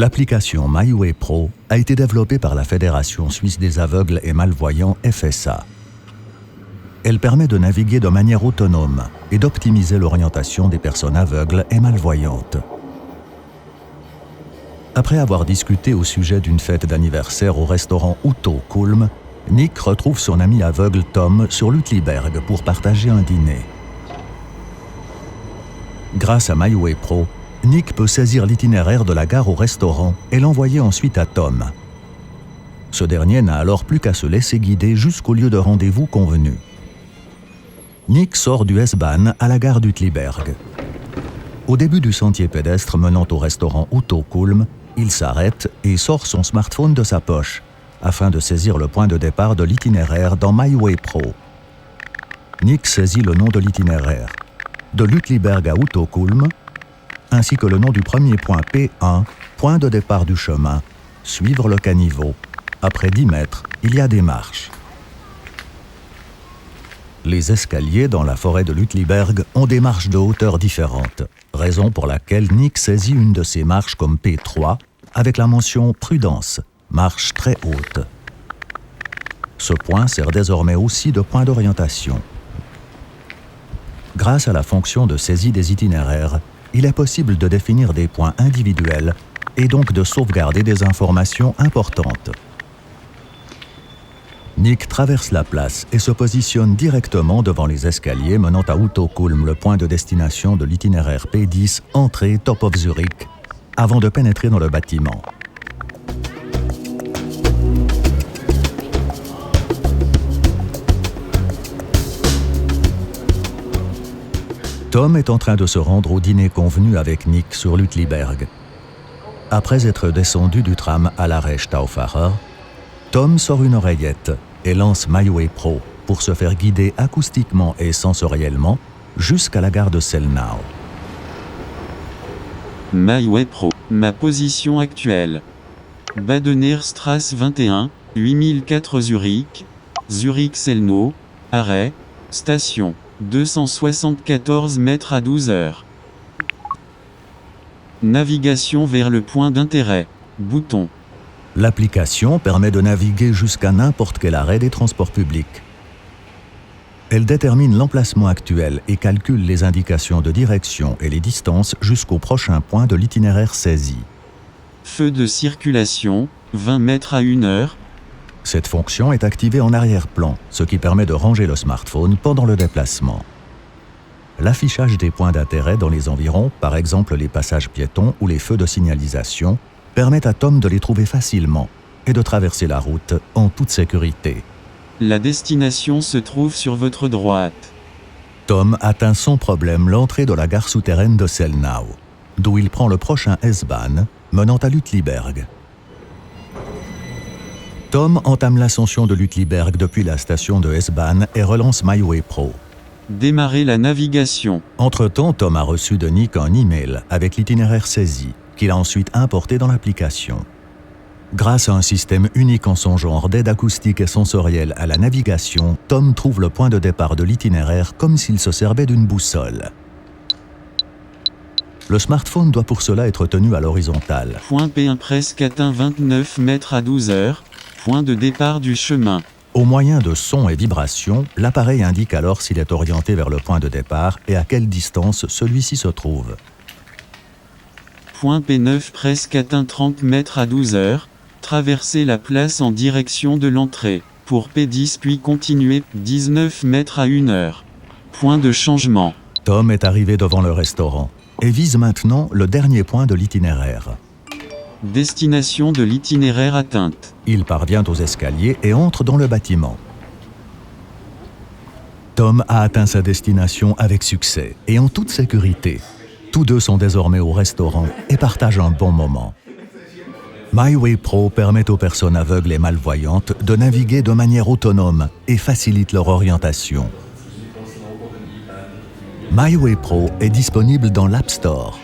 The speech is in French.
L'application MyWay Pro a été développée par la Fédération suisse des aveugles et malvoyants FSA. Elle permet de naviguer de manière autonome et d'optimiser l'orientation des personnes aveugles et malvoyantes. Après avoir discuté au sujet d'une fête d'anniversaire au restaurant Uto Kulm, Nick retrouve son ami aveugle Tom sur l'Uetliberg pour partager un dîner. Grâce à MyWay Pro, Nick peut saisir l'itinéraire de la gare au restaurant et l'envoyer ensuite à Tom. Ce dernier n'a alors plus qu'à se laisser guider jusqu'au lieu de rendez-vous convenu. Nick sort du S-Bahn à la gare d'Uetliberg. Au début du sentier pédestre menant au restaurant Uto Kulm, il s'arrête et sort son smartphone de sa poche afin de saisir le point de départ de l'itinéraire dans MyWay Pro. Nick saisit le nom de l'itinéraire, de l'Uetliberg à Uto Kulm, ainsi que le nom du premier point P1, point de départ du chemin, suivre le caniveau. Après 10 mètres, il y a des marches. Les escaliers dans la forêt de l'Uetliberg ont des marches de hauteur différentes, raison pour laquelle Nick saisit une de ces marches comme P3 avec la mention « Prudence », marche très haute. Ce point sert désormais aussi de point d'orientation. Grâce à la fonction de saisie des itinéraires, il est possible de définir des points individuels et donc de sauvegarder des informations importantes. Nick traverse la place et se positionne directement devant les escaliers menant à Uto Kulm, le point de destination de l'itinéraire P10, entrée Top of Zurich, avant de pénétrer dans le bâtiment. Tom est en train de se rendre au dîner convenu avec Nick sur l'Uetliberg. Après être descendu du tram à l'arrêt Stauffacher, Tom sort une oreillette et lance MyWay Pro pour se faire guider acoustiquement et sensoriellement jusqu'à la gare de Selnau. MyWay Pro, ma position actuelle. Badener Strasse 21, 8004 Zurich, Zurich-Selnau, arrêt, station. 274 mètres à 12 heures. Navigation vers le point d'intérêt. Bouton. L'application permet de naviguer jusqu'à n'importe quel arrêt des transports publics. Elle détermine l'emplacement actuel et calcule les indications de direction et les distances jusqu'au prochain point de l'itinéraire saisi. Feu de circulation, 20 mètres à 1 heure. Cette fonction est activée en arrière-plan, ce qui permet de ranger le smartphone pendant le déplacement. L'affichage des points d'intérêt dans les environs, par exemple les passages piétons ou les feux de signalisation, permet à Tom de les trouver facilement et de traverser la route en toute sécurité. La destination se trouve sur votre droite. Tom atteint sans problème l'entrée de la gare souterraine de Selnau, d'où il prend le prochain S-Bahn menant à l'Uetliberg. Tom entame l'ascension de l'Uetliberg depuis la station de S-Bahn et relance MyWay Pro. Démarrer la navigation. Entre-temps, Tom a reçu de Nick un email avec l'itinéraire saisi, qu'il a ensuite importé dans l'application. Grâce à un système unique en son genre d'aide acoustique et sensorielle à la navigation, Tom trouve le point de départ de l'itinéraire comme s'il se servait d'une boussole. Le smartphone doit pour cela être tenu à l'horizontale. Point P1 presque atteint 29 mètres à 12 heures. Point de départ du chemin. Au moyen de sons et vibrations, l'appareil indique alors s'il est orienté vers le point de départ et à quelle distance celui-ci se trouve. Point P9 presque atteint 30 mètres à 12 heures. Traverser la place en direction de l'entrée. Pour P10 puis continuer 19 mètres à 1 heure. Point de changement. Tom est arrivé devant le restaurant et vise maintenant le dernier point de l'itinéraire. Destination de l'itinéraire atteinte. Il parvient aux escaliers et entre dans le bâtiment. Tom a atteint sa destination avec succès et en toute sécurité. Tous deux sont désormais au restaurant et partagent un bon moment. MyWay Pro permet aux personnes aveugles et malvoyantes de naviguer de manière autonome et facilite leur orientation. MyWay Pro est disponible dans l'App Store.